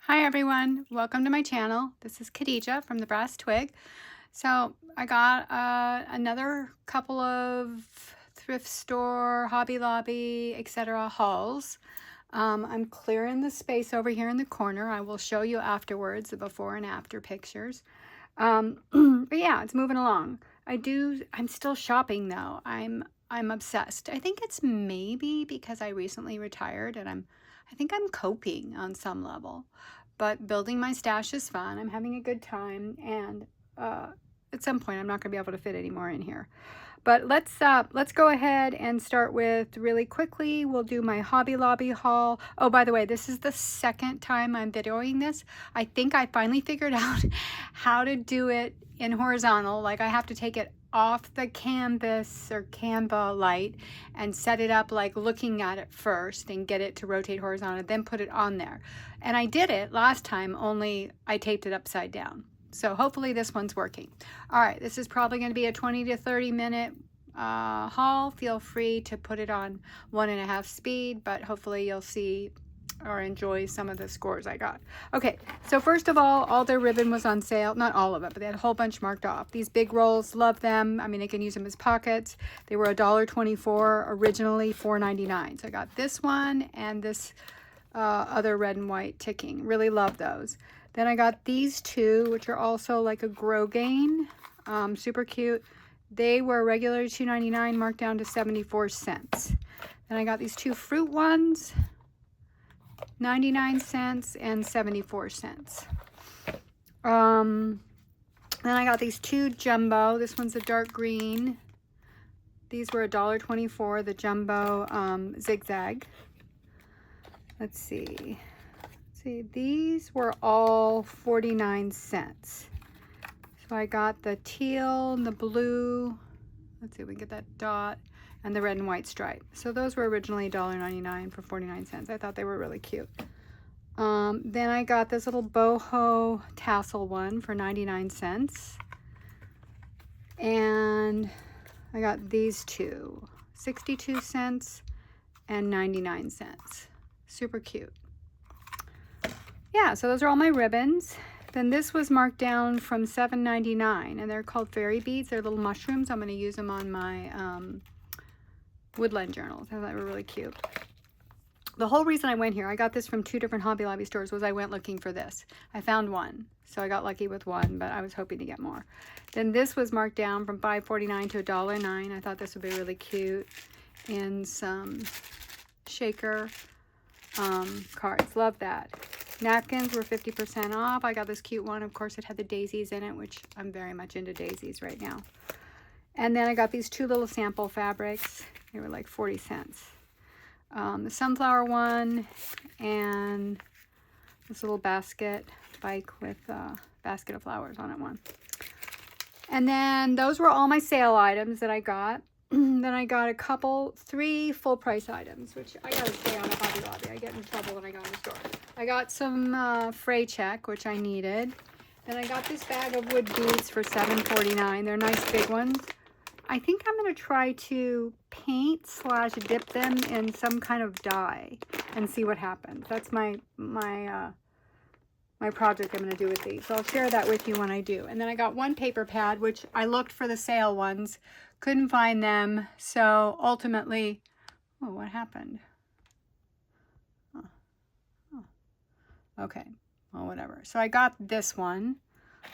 Hi everyone, welcome to my channel. This is Khadijah from the Brass Twig. So I got another couple of thrift store, Hobby Lobby, etc. hauls. I'm clearing the space over here in the corner. I will show you afterwards the before and after pictures. But yeah, it's moving along. I'm still shopping though. I'm obsessed. I think it's maybe because I recently retired and I think I'm coping on some level. But building my stash is fun. I'm having a good time, and at some point I'm not going to be able to fit any more in here. But let's go ahead and start with really quickly. We'll do my Hobby Lobby haul. Oh, by the way, this is the second time I'm videoing this. I think I finally figured out how to do it in horizontal. Like I have to take it off the canvas or Canva light and set it up like looking at it first and get it to rotate horizontal, then put it on there. And I did it last time, only I taped it upside down. So hopefully this one's working. All right, this is probably going to be a 20 to 30 minute haul. Feel free to put it on 1.5 speed, but hopefully you'll see or enjoy some of the scores I got. Okay, so first of all their ribbon was on sale. Not all of it, but they had a whole bunch marked off. These big rolls, love them. I mean, I can use them as pockets. They were $1.24, originally $4.99. So I got this one and this other red and white ticking. Really love those. Then I got these two, which are also like a Grosgain. Super cute. They were regularly $2.99, marked down to 74 cents. Then I got these two fruit ones, 99 cents and 74 cents. Then I got these two jumbo. This one's a dark green. These were $1.24, the jumbo zigzag. Let's see. These were all 49 cents. So I got the teal and the blue. Let's see if we can get that dot. And the red and white stripe. So those were originally $1.99 for 49 cents. I thought they were really cute. Then I got this little boho tassel one for 99 cents. And I got these two, 62 cents and 99 cents. Super cute. Yeah, so those are all my ribbons. Then this was marked down from $7.99, and they're called fairy beads. They're little mushrooms. I'm going to use them on my woodland journals. I thought they were really cute. The whole reason I went here, I got this from 2 different Hobby Lobby stores, was I went looking for this. I found one, so I got lucky with one, but I was hoping to get more. Then this was marked down from $5.49 to $1.09. I thought this would be really cute in some shaker cards. Love that. Napkins were 50% off. I got this cute one. Of course, it had the daisies in it, which I'm very much into daisies right now. And then I got these two little sample fabrics. They were like 40 cents. The sunflower one and this little basket bike with a basket of flowers on it one. And then those were all my sale items that I got. Then I got 3 full price items, which I gotta stay on a Hobby Lobby. I get in trouble when I go in the store. I got some fray check, which I needed. Then I got this bag of wood beads for $7.49. They're nice big ones. I think I'm going to try to paint / dip them in some kind of dye and see what happens. That's my project I'm going to do with these. So I'll share that with you when I do. And then I got one paper pad, which I looked for the sale ones, couldn't find them. So ultimately, oh, what happened? Okay, well, whatever. So I got this one.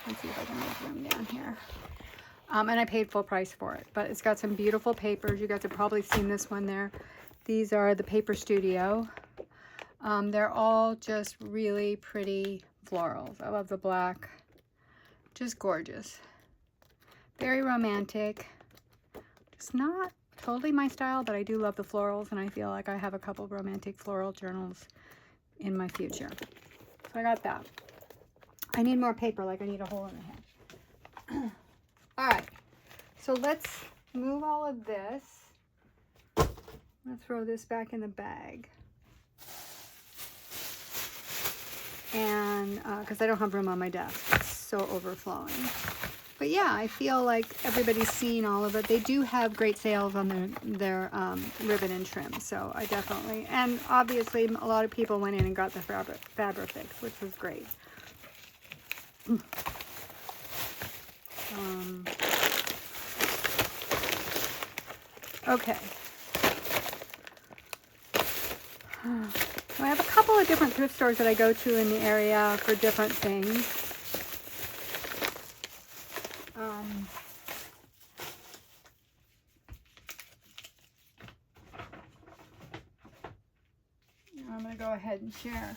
Let's see if I can make room down here. And I paid full price for it, but it's got some beautiful papers. You guys have probably seen this one there. These are the Paper Studio. They're all just really pretty florals. I love the black. Just gorgeous. Very romantic. Just not totally my style, but I do love the florals, and I feel like I have a couple of romantic floral journals in my future. So I got that. I need more paper, like I need a hole in the head. All right, so let's move all of this. I'm gonna throw this back in the bag. And because I don't have room on my desk, it's so overflowing. But yeah, I feel like everybody's seen all of it. They do have great sales on their ribbon and trim. So I definitely, and obviously a lot of people went in and got the Fabrifix, which was great. Okay. I have a couple of different thrift stores that I go to in the area for different things. I'm going to go ahead and share.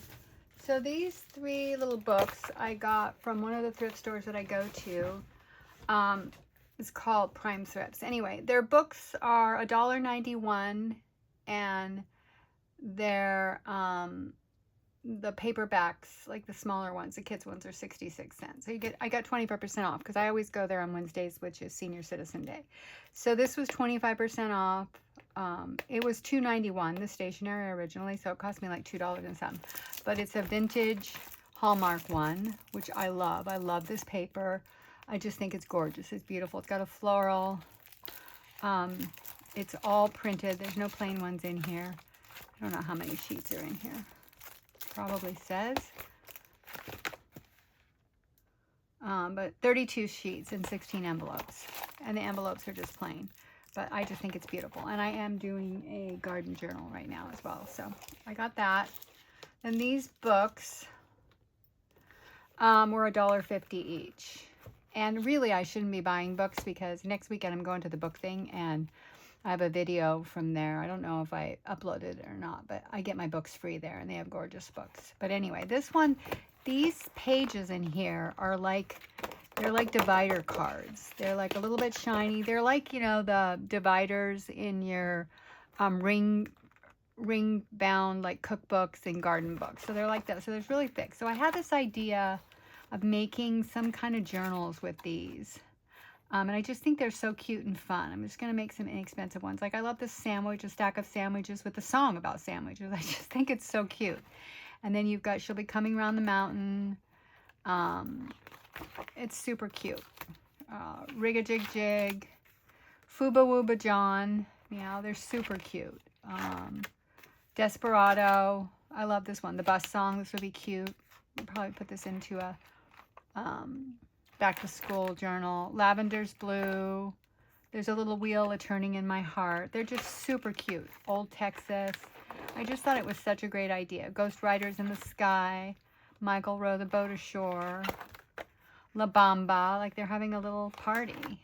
So these 3 little books I got from one of the thrift stores that I go to. It's called Prime Thrifts. Anyway, their books are $1.91, and they're the paperbacks, like the smaller ones, the kids ones, are 66 cents. So I got 25% off because I always go there on Wednesdays, which is Senior Citizen Day. So this was 25% off. It was $2.91, the stationery originally, so it cost me like $2 and something. But it's a vintage Hallmark one, which I love. I love this paper. I just think it's gorgeous. It's beautiful. It's got a floral. It's all printed. There's no plain ones in here. I don't know how many sheets are in here. Probably says. But 32 sheets and 16 envelopes. And the envelopes are just plain. But I just think it's beautiful. And I am doing a garden journal right now as well. So I got that. And these books were $1.50 each. And really, I shouldn't be buying books because next weekend I'm going to the book thing and I have a video from there. I don't know if I uploaded it or not, but I get my books free there and they have gorgeous books. But anyway, this one, these pages in here are like, they're like divider cards. They're like a little bit shiny. They're like, you know, the dividers in your ring bound like cookbooks and garden books. So they're like that. So they're really thick. So I had this idea of making some kind of journals with these. And I just think they're so cute and fun. I'm just going to make some inexpensive ones. Like I love this sandwich, a stack of sandwiches with a song about sandwiches. I just think it's so cute. And then you've got She'll Be Coming Around the Mountain. It's super cute. Rig-a-jig-jig. Fooba Wooba John. Yeah, they're super cute. Desperado. I love this one. The bus song. This would be cute. I'll probably put this into a back to school journal. Lavender's Blue. There's a little wheel a turning in my heart. They're just super cute. Old Texas. I just thought it was such a great idea. Ghost Riders in the Sky. Michael Row the Boat Ashore. La Bamba. Like they're having a little party.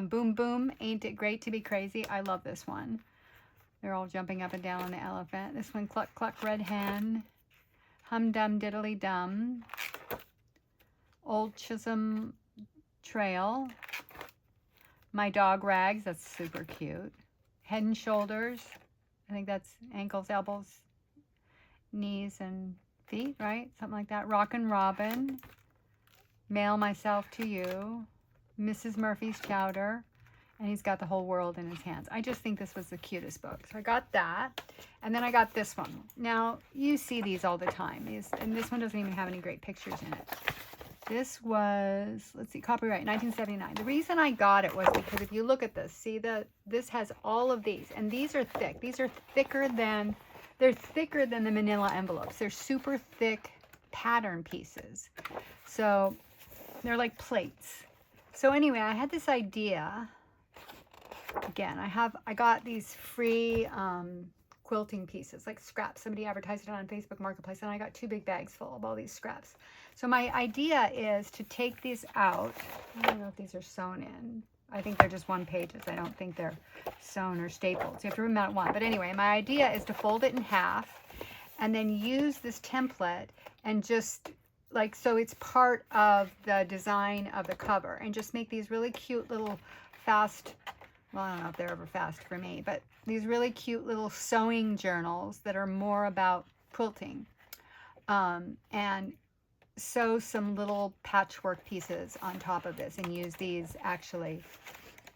Boom Boom. Ain't It Great to Be Crazy. I love this one. They're all jumping up and down on the elephant. This one, Cluck Cluck Red Hen. Hum Dum Diddly Dum. Old Chisholm Trail. My Dog Rags. That's super cute. Head and Shoulders. I think that's ankles, elbows, knees, and feet, right? Something like that. Rockin' Robin. Mail Myself to You. Mrs. Murphy's Chowder. And he's got the whole world in his hands. I just think this was the cutest book. So I got that. And then I got this one. Now, you see these all the time. And this one doesn't even have any great pictures in it. This was, let's see, copyright 1979. The reason I got it was because if you look at this, see this has all of these. And these are thick. These are thicker than, they're thicker than the manila envelopes. They're super thick pattern pieces. So they're like plates. So anyway, I had this idea. Again, I got these free quilting pieces, like scraps. Somebody advertised it on Facebook Marketplace, and I got 2 big bags full of all these scraps. So my idea is to take these out. I don't know if these are sewn in. I think they're just one pages. I don't think they're sewn or stapled. So you have to remove one. But anyway, my idea is to fold it in half and then use this template and just like, so it's part of the design of the cover, and just make these really cute little fast, well, I don't know if they're ever fast for me, but these really cute little sewing journals that are more about quilting. And sew some little patchwork pieces on top of this and use these actually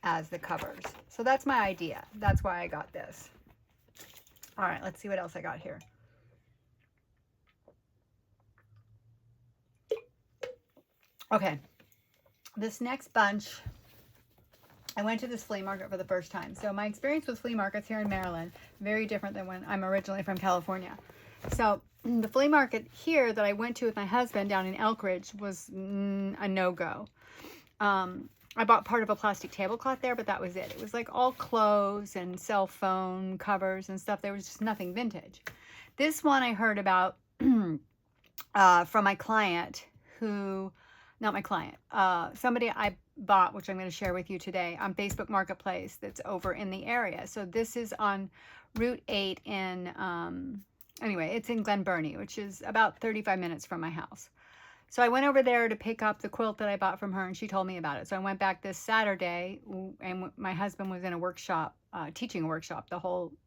as the covers. So that's my idea. That's why I got this. All right, let's see what else I got here. Okay. this next bunch, I went to this flea market for the first time. So my experience with flea markets here in Maryland, very different than when I'm originally from California. So the flea market here that I went to with my husband down in Elkridge was a no-go. I bought part of a plastic tablecloth there, but that was it. It was like all clothes and cell phone covers and stuff. There was just nothing vintage. This one I heard about from my client who, not my client, somebody I bought, which I'm going to share with you today on Facebook Marketplace that's over in the area. So this is on Route 8 in, anyway, it's in Glen Burnie, which is about 35 minutes from my house. So I went over there to pick up the quilt that I bought from her, and she told me about it. So I went back this Saturday, and my husband was in a workshop, teaching a workshop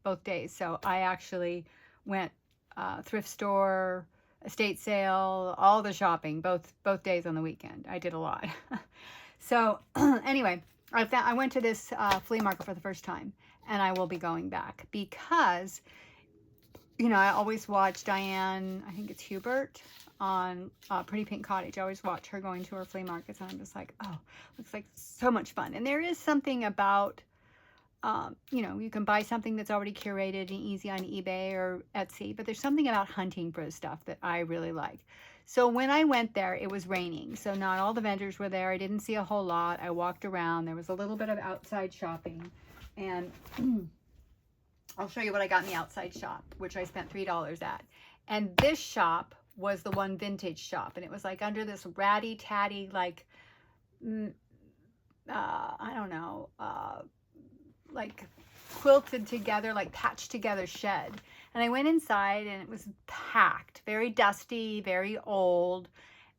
both days. So I actually went thrift store, estate sale, all the shopping, both days on the weekend. I did a lot. So anyway, I went to this flea market for the first time, and I will be going back because, you know, I always watch Diane, I think it's Hubert, on Pretty Pink Cottage. I always watch her going to her flea markets, and I'm just like, oh, looks like so much fun. And there is something about, you know, you can buy something that's already curated and easy on eBay or Etsy, but there's something about hunting for the stuff that I really like. So when I went there, it was raining, so not all the vendors were there. I didn't see a whole lot. I walked around. There was a little bit of outside shopping, and I'll show you what I got in the outside shop, which I spent $3 at. And this shop was the one vintage shop, and it was like under this ratty-tatty, like, I don't know, like quilted together, like patched together shed. And I went inside, and it was packed, very dusty, very old.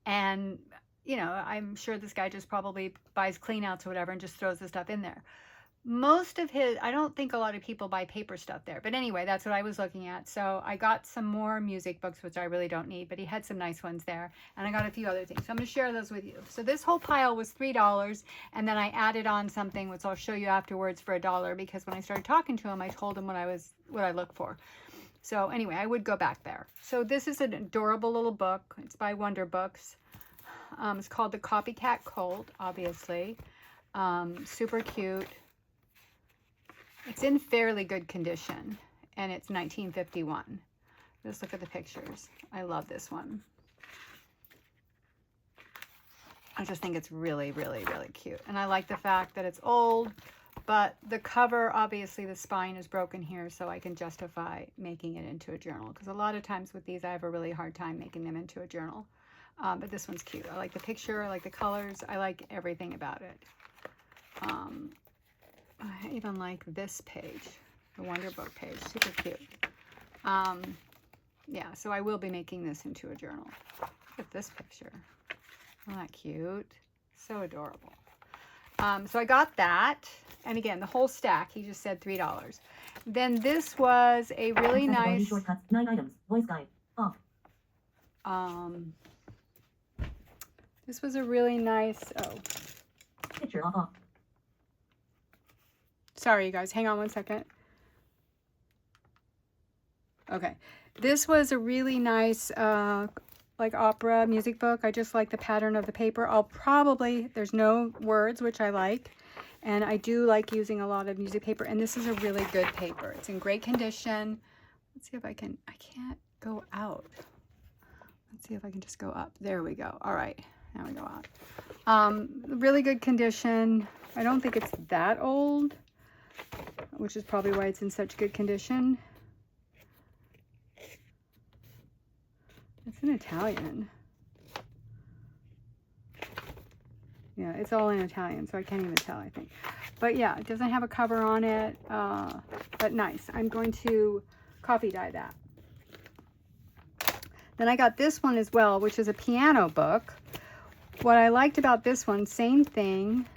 And, you know, I'm sure this guy just probably buys cleanouts or whatever and just throws the stuff in there. Most of his, I don't think a lot of people buy paper stuff there. But anyway, that's what I was looking at. So I got some more music books, which I really don't need, but he had some nice ones there. And I got a few other things. So I'm going to share those with you. So this whole pile was $3. And then I added on something, which I'll show you afterwards, for $1, because when I started talking to him, I told him what I looked for. So anyway, I would go back there. So this is an adorable little book. It's by Wonder Books. It's called The Copycat Colt, obviously. Super cute. It's in fairly good condition, and it's 1951. Just look at the pictures. I love this one. I just think it's really, really, really cute. And I like the fact that it's old, but the cover, obviously the spine is broken here, so I can justify making it into a journal. Because a lot of times with these, I have a really hard time making them into a journal. But this one's cute. I like the picture, I like the colors, I like everything about it. I even like this page, the Wonder Book page, super cute. Yeah, so I will be making this into a journal. Look at this picture. Isn't that cute? So adorable. So I got that. And again, the whole stack, he just said $3. Then this was a really nice... Shortcuts, 9 items, voice guide, off. This was a really nice... Oh. Picture off. Sorry, you guys. Hang on one second. Okay. This was a really nice, like opera music book. I just like the pattern of the paper. There's no words, which I like. And I do like using a lot of music paper. And this is a really good paper. It's in great condition. Let's see if I can't go out. Let's see if I can just go up. There we go. All right. Now we go out. Really good condition. I don't think it's that old, which is probably why it's in such good condition. It's in Italian. Yeah, it's all in Italian, so I can't even tell, I think. But yeah, it doesn't have a cover on it, but nice. I'm going to coffee dye that. Then I got this one as well, which is a piano book. What I liked about this one, same thing,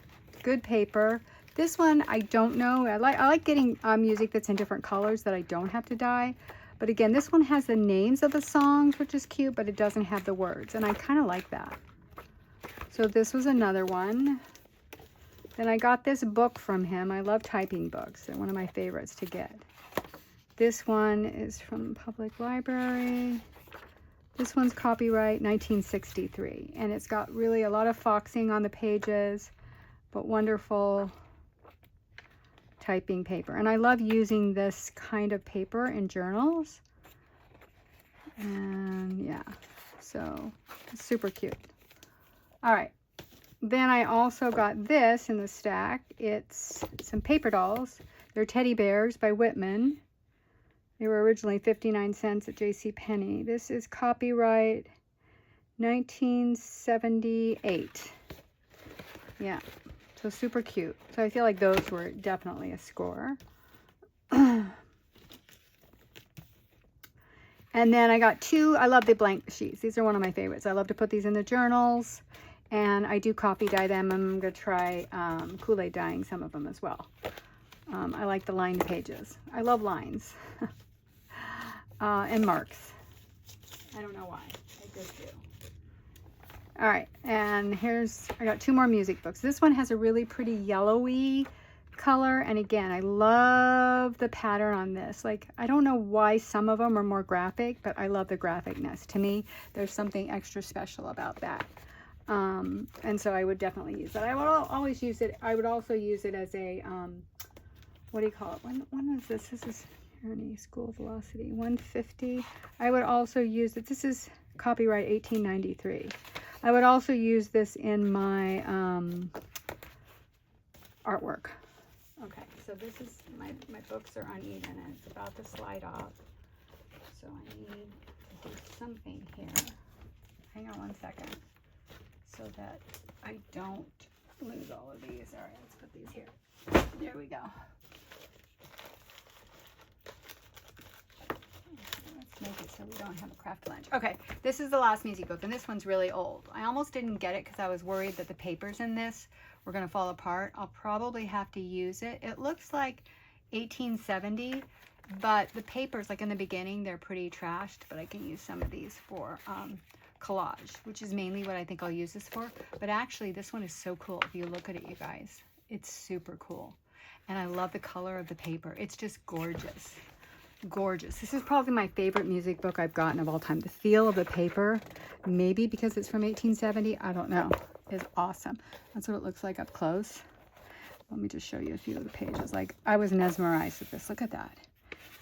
good paper. This one, I don't know. I like getting music that's in different colors that I don't have to dye. But again, this one has the names of the songs, which is cute, but it doesn't have the words. And I kind of like that. So this was another one. Then I got this book from him. I love typing books. They're one of my favorites to get. This one is from Public Library. This one's copyright 1963, and it's got really a lot of foxing on the pages, but wonderful typing paper. And I love using this kind of paper in journals. And yeah, so it's super cute. All right, then I also got this in the stack. It's some paper dolls. They're teddy bears by Whitman. They were originally 59 cents at JCPenney. This is copyright 1978. Yeah, so super cute. So I feel like those were definitely a score. And then I got two, I love the blank sheets. These are one of my favorites. I love to put these in the journals, and I do copy dye them. I'm going to try Kool-Aid dyeing some of them as well. I like the lined pages. I love lines. And marks. I don't know why. I just do. All right, and I got two more music books. This one has a really pretty yellowy color, and again, I love the pattern on this. Like, I don't know why some of them are more graphic, but I love the graphicness. To me, there's something extra special about that. And so I would definitely use that. I would always use it. I would also use it as a, what do you call it? When was this? This is Journey School Velocity 150. I would also use it. This is copyright 1893. I would also use this in my artwork. Okay, so this is, my books are uneven and it's about to slide off. So I need to do something here. Hang on one second so that I don't lose all of these. All right, let's put these here. There we go. Let's make it so we don't have a craft lunch. Okay, this is the last music book, and this one's really old. I almost didn't get it because I was worried that the papers in this were going to fall apart. I'll probably have to use it. It looks like 1870, but the papers, like in the beginning, they're pretty trashed, but I can use some of these for collage, which is mainly what I think I'll use this for. But actually, this one is so cool. If you look at it, you guys, it's super cool. And I love the color of the paper. It's just gorgeous. Gorgeous. This is probably my favorite music book I've gotten of all time. The feel of the paper, maybe because it's from 1870, I don't know, is awesome. That's what it looks like up close. Let me just show you a few of the pages. Like, I was mesmerized with this. Look at that.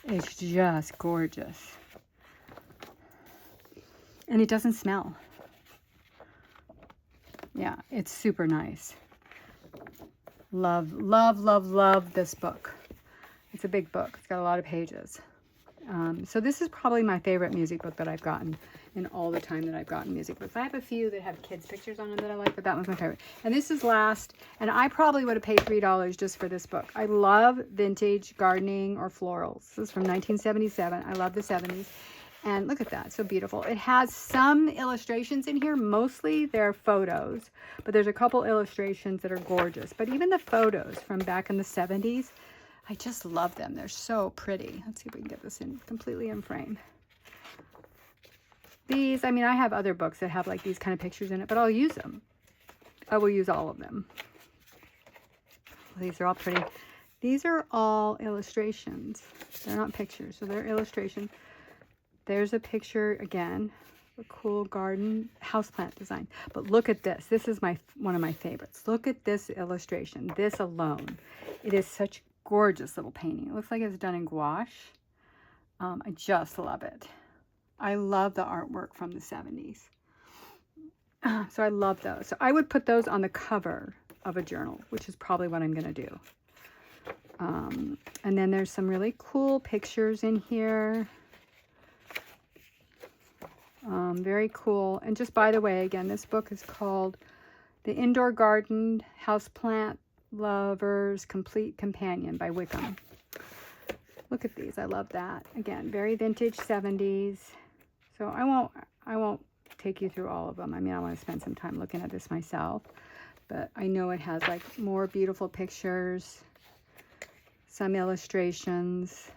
It's just gorgeous. And it doesn't smell. Yeah, it's super nice. Love, love, love, love this book. It's a big book. It's got a lot of pages. So this is probably my favorite music book that I've gotten in all the time that I've gotten music books. I have a few that have kids' pictures on them that I like, but that one's my favorite. And this is last, and I probably would have paid $3 just for this book. I love vintage gardening or florals. This is from 1977. I love the 70s. And look at that, so beautiful. It has some illustrations in here. Mostly they're photos, but there's a couple illustrations that are gorgeous. But even the photos from back in the 70s, I just love them. They're so pretty. Let's see if we can get this in completely in frame. These, I mean, I have other books that have like these kind of pictures in it, but I'll use them. I will use all of them. These are all pretty. These are all illustrations. They're not pictures, so they're illustrations. There's a picture again, a cool garden houseplant design. But look at this. This is one of my favorites. Look at this illustration. This alone. It is such gorgeous little painting. It looks like it's done in gouache. I just love it. I love the artwork from the 70s. So I love those. So I would put those on the cover of a journal, which is probably what I'm going to do. And then there's some really cool pictures in here. Very cool. And just by the way, again, this book is called The Indoor Garden Houseplant Lover's Complete Companion by Wickham. Look at these. I love that. Again, very vintage 70s. So I won't take you through all of them. I mean, I want to spend some time looking at this myself, but I know it has like more beautiful pictures, some illustrations.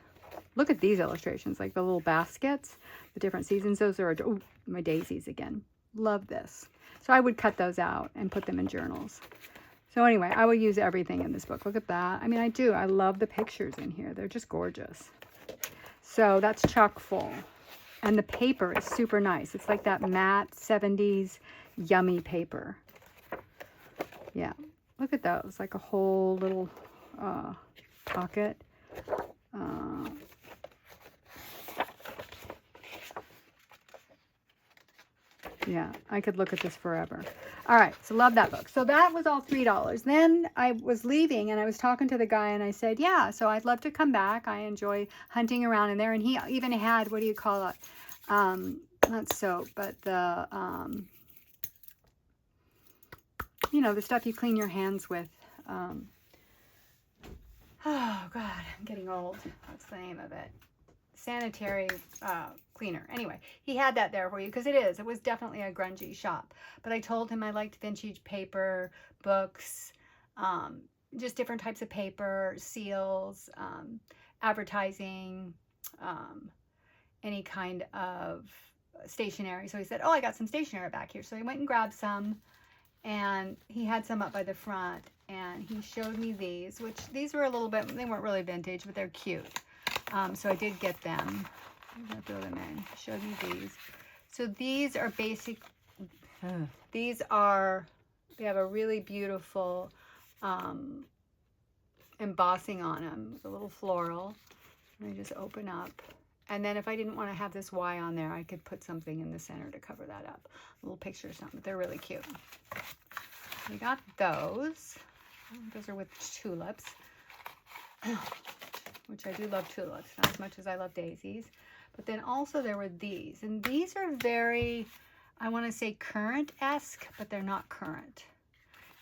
Look at these illustrations, like the little baskets, the different seasons. Those are, oh, my daisies again. Love this. So I would cut those out and put them in journals. So anyway, I will use everything in this book. Look at that. I mean, I do. I love the pictures in here. They're just gorgeous. So that's chock full. And the paper is super nice. It's like that matte 70s yummy paper. Yeah, look at those, like a whole little pocket. Yeah, I could look at this forever. All right, so love that book. So that was all $3. Then I was leaving and I was talking to the guy and I said, yeah, so I'd love to come back. I enjoy hunting around in there. And he even had, what do you call it? Not soap, but the, you know, the stuff you clean your hands with. Oh, God, I'm getting old. What's the name of it? Sanitary cleaner. Anyway, he had that there for you because it was definitely a grungy shop. But I told him I liked vintage paper, books, just different types of paper, seals, advertising, any kind of stationery. So he said, oh, I got some stationery back here. So I went and grabbed some, and he had some up by the front, and he showed me these, which these were a little bit, they weren't really vintage, but they're cute. So I did get them. I'm going to throw them in. He showed me these. So these are basic, these are, they have a really beautiful embossing on them. It's a little floral. Let me just open up. And then if I didn't want to have this Y on there, I could put something in the center to cover that up. A little picture or something. They're really cute. We got those. Those are with tulips. Which I do love tulips, not as much as I love daisies. But then also there were these. And these are very, I want to say current-esque, but they're not current.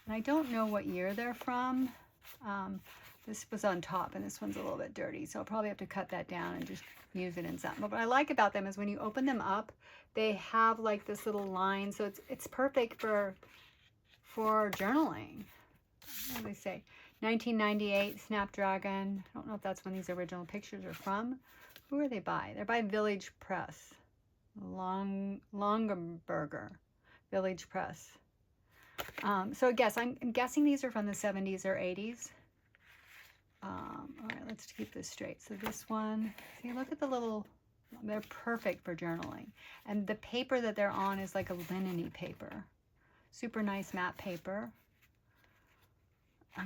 And I don't know what year they're from. This was on top, and this one's a little bit dirty. So I'll probably have to cut that down and just use it in something. But what I like about them is when you open them up, they have like this little line. So it's perfect for journaling. What do they say? 1998 Snapdragon. I don't know if that's when these original pictures are from. Who are they by? They're by Village Press. Longaberger. Village Press. So I guess I'm guessing these are from the 70s or 80s. All right, let's keep this straight. So this one, see, look at the little, they're perfect for journaling. And the paper that they're on is like a linen-y paper. Super nice matte paper. I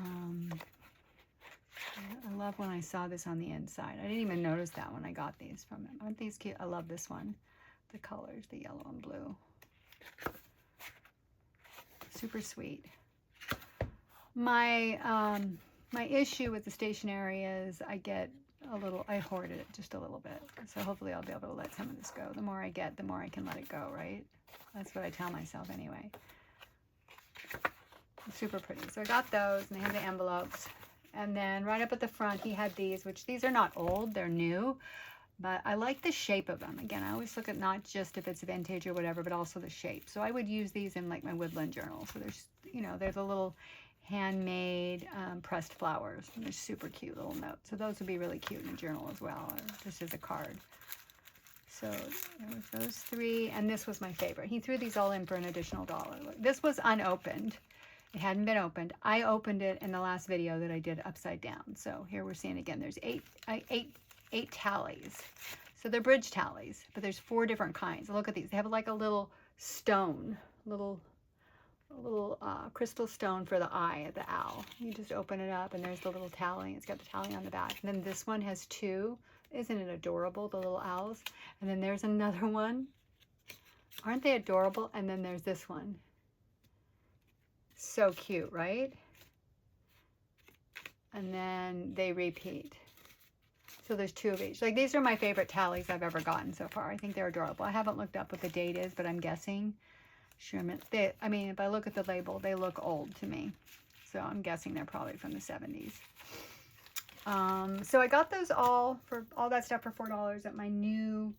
love when I saw this on the inside. I didn't even notice that when I got these from him. Aren't these cute? I love this one. The colors, the yellow and blue. Super sweet. My my issue with the stationery is I hoard it just a little bit. So hopefully I'll be able to let some of this go. The more I get, the more I can let it go, right? That's what I tell myself anyway. Super pretty. So I got those, and they have the envelopes. And then right up at the front, he had these, which these are not old, they're new. But I like the shape of them. Again, I always look at not just if it's vintage or whatever, but also the shape. So I would use these in like my woodland journal. So there's, you know, there's a little handmade pressed flowers. And they're super cute little notes. So those would be really cute in a journal as well, or just as a card. So there was those three, and this was my favorite. He threw these all in for an additional $1. Look, this was unopened. It hadn't been opened. I opened it in the last video that I did upside down. So here we're seeing again, there's eight tallies. So they're bridge tallies, but there's 4 different kinds. Look at these. They have like a little stone, a little crystal stone for the eye of the owl. You just open it up and there's the little tally. It's got the tally on the back. And then this one has 2. Isn't it adorable, the little owls? And then there's another one. Aren't they adorable? And then there's this one. So cute, right? And then they repeat. So there's 2 of each. Like, these are my favorite tallies I've ever gotten so far. I think they're adorable. I haven't looked up what the date is, but I'm guessing. I mean, if I look at the label, they look old to me. So I'm guessing they're probably from the 70s. So I got those all that stuff for $4 at my new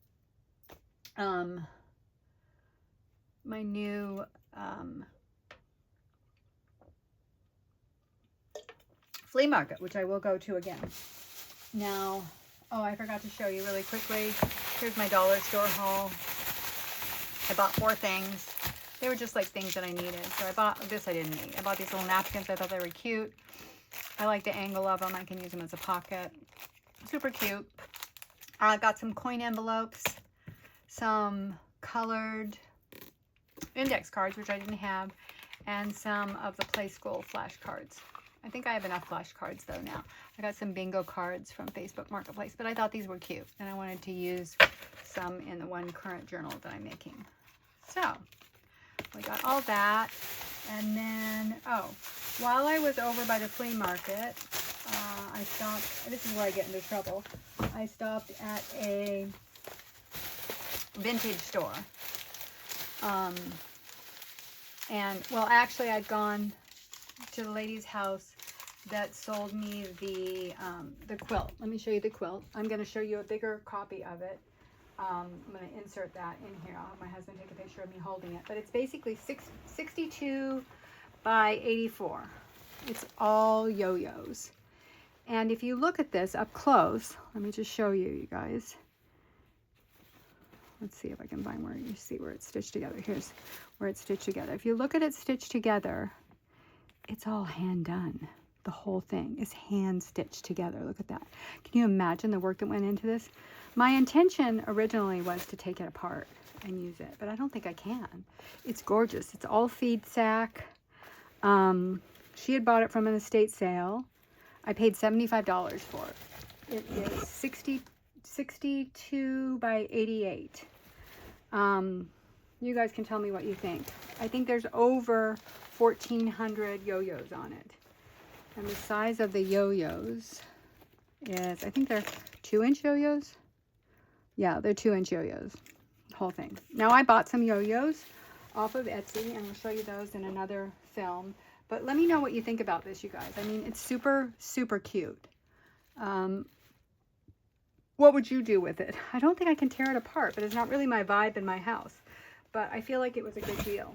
flea market, which I will go to again. Now, oh, I forgot to show you really quickly. Here's my dollar store haul. I bought 4 things. They were just like things that I needed. So I bought this. I didn't need. I bought these little napkins. I thought they were cute. I like the angle of them. I can use them as a pocket. Super cute. I got some coin envelopes. some colored index cards, which I didn't have, and some of the Play School flashcards. I think I have enough flashcards though now. I got some bingo cards from Facebook Marketplace, but I thought these were cute, and I wanted to use some in the one current journal that I'm making. So we got all that, and then, oh, while I was over by the flea market, I stopped, this is where I get into trouble, I stopped at a vintage store. And, well, actually, I'd gone to the lady's house that sold me the quilt. Let me show you the quilt. I'm going to show you a bigger copy of it. I'm going to insert that in here. I'll have my husband take a picture of me holding it. But it's basically 62 by 84. It's all yo-yos. And if you look at this up close, let me just show you, you guys. Let's see if I can find where you see where it's stitched together. Here's where it's stitched together. If you look at it stitched together, it's all hand done. The whole thing is hand stitched together. Look at that. Can you imagine the work that went into this? My intention originally was to take it apart and use it, but I don't think I can. It's gorgeous. It's all feed sack. She had bought it from an estate sale. I paid $75 for it. It is 62 by 88. You guys can tell me what you think. I think there's over 1,400 yo-yos on it. And the size of the yo-yos is, I think they're 2-inch yo-yos. Yeah, they're 2-inch yo-yos, the whole thing. Now, I bought some yo-yos off of Etsy, and I'll show you those in another film. But let me know what you think about this, you guys. I mean, it's super, super cute. What would you do with it? I don't think I can tear it apart, but it's not really my vibe in my house. But I feel like it was a good deal.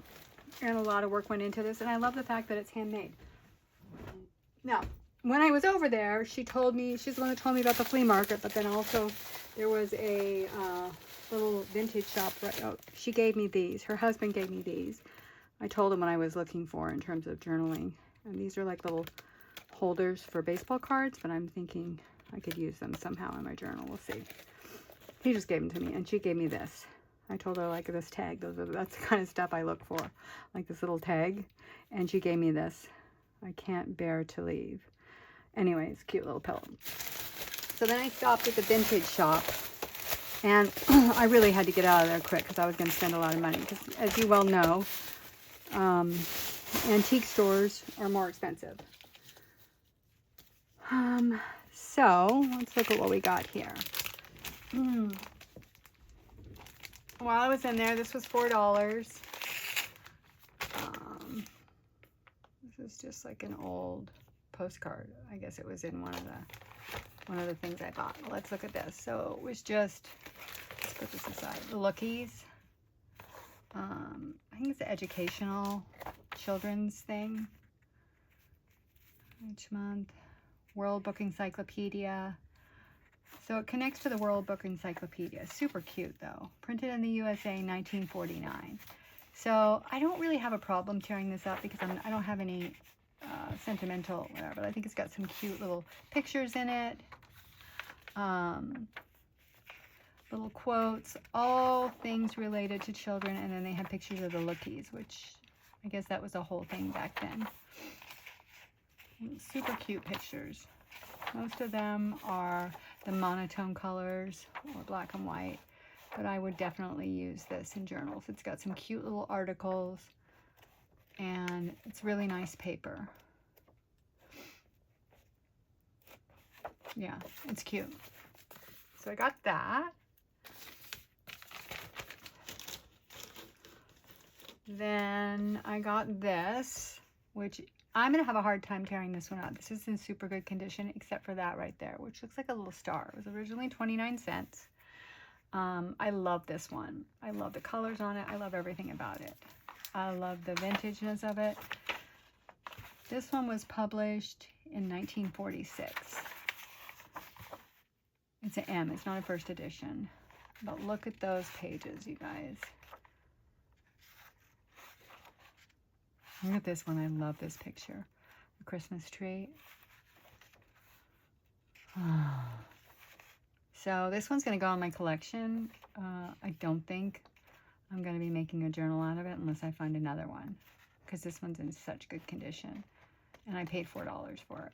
And a lot of work went into this, and I love the fact that it's handmade. Now, when I was over there, she told me, she's the one that told me about the flea market, but then also there was a little vintage shop. Right, oh, she gave me these. Her husband gave me these. I told him what I was looking for in terms of journaling. And these are like little holders for baseball cards, but I'm thinking I could use them somehow in my journal. We'll see. He just gave them to me, and she gave me this. I told her, like, this tag. That's the kind of stuff I look for, like this little tag. And she gave me this. I can't bear to leave. Anyways, cute little pillow. So then I stopped at the vintage shop, and I really had to get out of there quick because I was going to spend a lot of money. Because, as you well know, antique stores are more expensive. So let's look at what we got here. While I was in there, this was $4. This is just like an old postcard. I guess it was in one of the things I bought. Let's look at this. So it was just, let's put this aside. The Lookies. I think it's an educational children's thing. Each month. World Book Encyclopedia. So it connects to the World Book Encyclopedia. Super cute though. Printed in the USA in 1949. So I don't really have a problem tearing this up because I don't have any sentimental whatever. But I think it's got some cute little pictures in it. Little quotes. All things related to children. And then they have pictures of the Lookies, which I guess that was a whole thing back then. Super cute pictures. Most of them are the monotone colors or black and white, but I would definitely use this in journals. It's got some cute little articles, and it's really nice paper. Yeah, it's cute. So I got that. Then I got this, which I'm going to have a hard time tearing this one out. This is in super good condition, except for that right there, which looks like a little star. It was originally 29 cents. I love this one. I love the colors on it. I love everything about it. I love the vintageness of it. This one was published in 1946. It's an M. It's not a first edition. But look at those pages, you guys. Look at this one. I love this picture. The Christmas tree. Oh, So this one's going to go in my collection. I don't think I'm going to be making a journal out of it unless I find another one, because this one's in such good condition. And I paid $4 for it.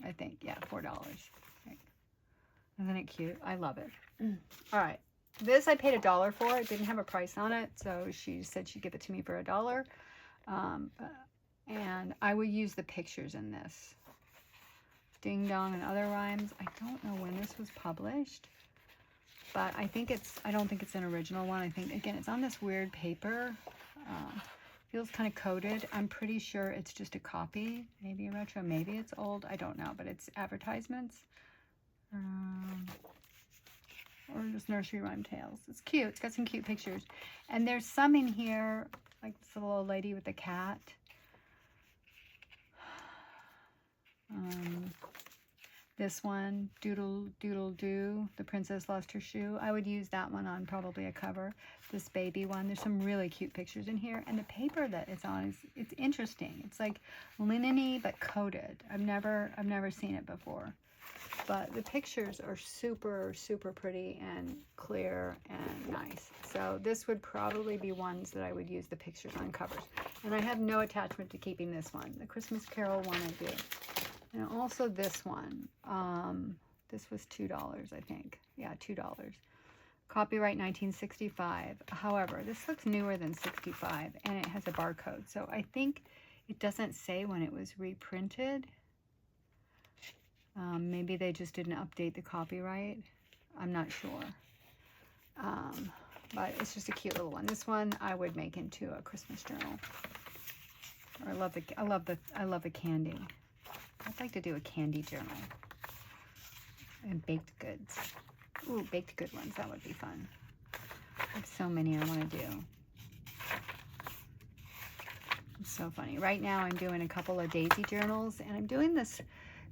I think, yeah, $4. Right. Isn't it cute? I love it. All right. This I paid $1 for. It didn't have a price on it, so she said she'd give it to me for $1. And I would use the pictures in this. Ding Dong and Other Rhymes. I don't know when this was published, but I don't think it's an original one. I think, again, it's on this weird paper. Feels kind of coated. I'm pretty sure it's just a copy. Maybe a retro, maybe it's old. I don't know, but it's advertisements. Or just nursery rhyme tales. It's cute. It's got some cute pictures. And there's some in here, like this little old lady with the cat. This one, Doodle Doodle Doo, The Princess Lost Her Shoe. I would use that one on probably a cover. This baby one. There's some really cute pictures in here. And the paper that it's on it's interesting. It's like linen-y but coated. I've never seen it before. But the pictures are super, super pretty and clear and nice. So this would probably be ones that I would use the pictures on covers. And I have no attachment to keeping this one. The Christmas Carol one I do. And also this one. This was $2, I think. Yeah, $2. Copyright 1965. However, this looks newer than 65, and it has a barcode. So I think it doesn't say when it was reprinted. Maybe they just didn't update the copyright. I'm not sure. But it's just a cute little one. This one I would make into a Christmas journal. Or I love the candy. I'd like to do a candy journal. And baked goods. Ooh, baked good ones. That would be fun. I have so many I want to do. It's so funny. Right now I'm doing a couple of daisy journals, and I'm doing this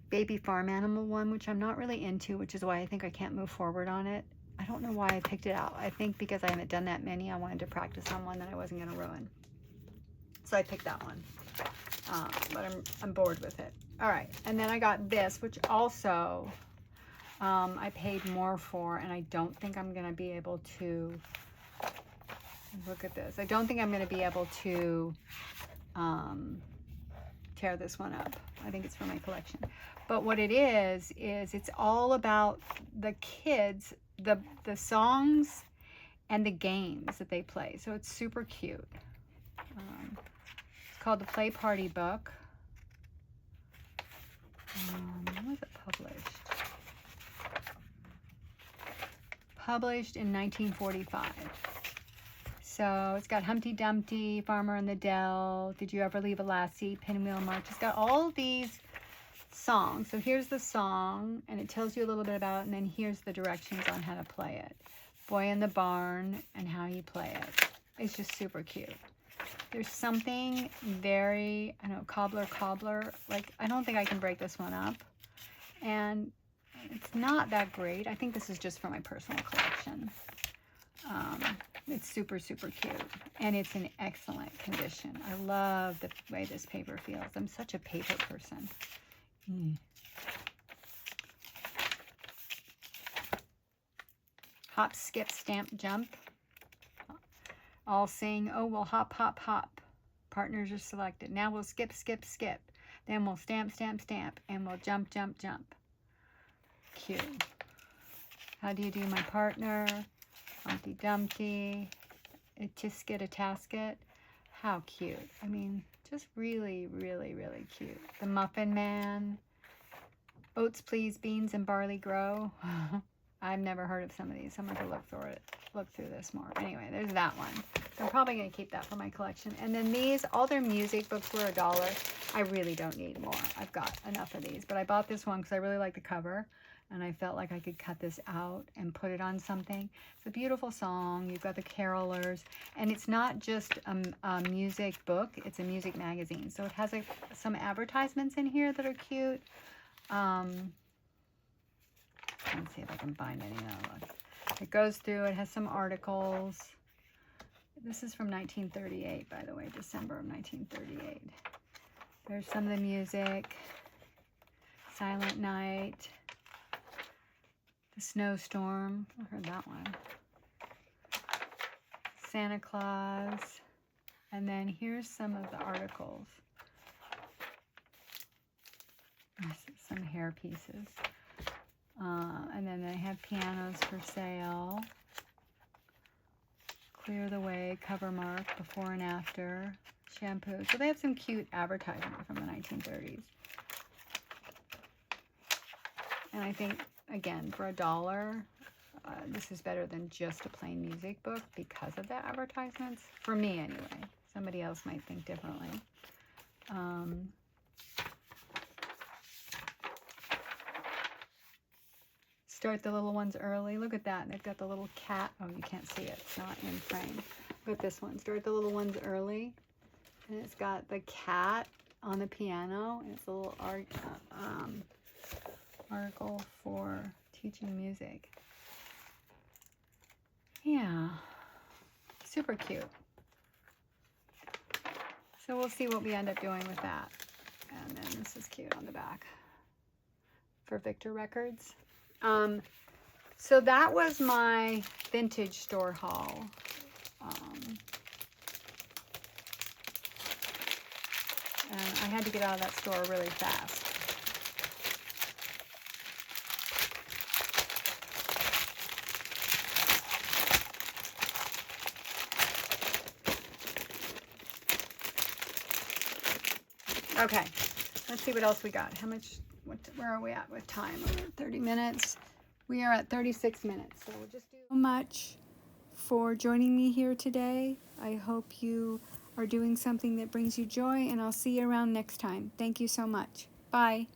baby farm animal one, which I'm not really into, which is why I think I can't move forward on it. I don't know why I picked it out. I think because I haven't done that many, I wanted to practice on one that I wasn't going to ruin. So I picked that one. But I'm bored with it. All right, and then I got this, which also I paid more for, and I don't think I'm going to be able to, look at this. I don't think I'm going to be able to tear this one up. I think it's for my collection. But what it is it's all about the kids, the songs and the games that they play. So it's super cute. It's called the Play Party Book. When was it published? Published in 1945. So it's got Humpty Dumpty, Farmer in the Dell, Did You Ever Leave a Lassie, Pinwheel March. It's got all these songs. So here's the song, and it tells you a little bit about it, and then here's the directions on how to play it. Boy in the Barn and how you play it. It's just super cute. There's something very, I don't know, cobbler. Like, I don't think I can break this one up. And it's not that great. I think this is just for my personal collection. It's super, super cute. And it's in excellent condition. I love the way this paper feels. I'm such a paper person. Hop, skip, stamp, jump. All sing, oh, we'll hop, hop, hop. Partners are selected. Now we'll skip, skip, skip. Then we'll stamp, stamp, stamp. And we'll jump, jump, jump. Cute. How do you do my partner? Humpty Dumpty. A tisket, a tasket. How cute. I mean, just really, really, really cute. The Muffin Man. Oats please, beans and barley grow. I've never heard of some of these. I'm going to look through this more. Anyway, there's that one. So I'm probably going to keep that for my collection. And then these, all their music books were $1. I really don't need more. I've got enough of these. But I bought this one because I really like the cover. And I felt like I could cut this out and put it on something. It's a beautiful song. You've got the carolers. And it's not just a music book. It's a music magazine. So it has some advertisements in here that are cute. Let's see if I can find any. Oh, look. It goes through. It has some articles. This is from 1938, by the way, December of 1938. There's some of the music. Silent Night. The Snowstorm. I heard that one. Santa Claus. And then here's some of the articles. Some hair pieces. And then they have pianos for sale. Clear the Way, cover mark, before and after, shampoo. So they have some cute advertising from the 1930s. And I think, again, for $1, this is better than just a plain music book because of the advertisements. For me, anyway. Somebody else might think differently. Start the Little Ones Early. Look at that. They've got the little cat. Oh, you can't see it. It's not in frame. Look at this one. Start the Little Ones Early. And it's got the cat on the piano. And it's a little article for teaching music. Yeah. Super cute. So we'll see what we end up doing with that. And then this is cute on the back. For Victor Records. So that was my vintage store haul. And I had to get out of that store really fast. Okay, let's see what else we got. How much, where are we at with time? We're at 30 minutes. We are at 36 minutes, so we'll just do so much for joining me here today. I hope you are doing something that brings you joy, and I'll see you around next time. Thank you so much. Bye.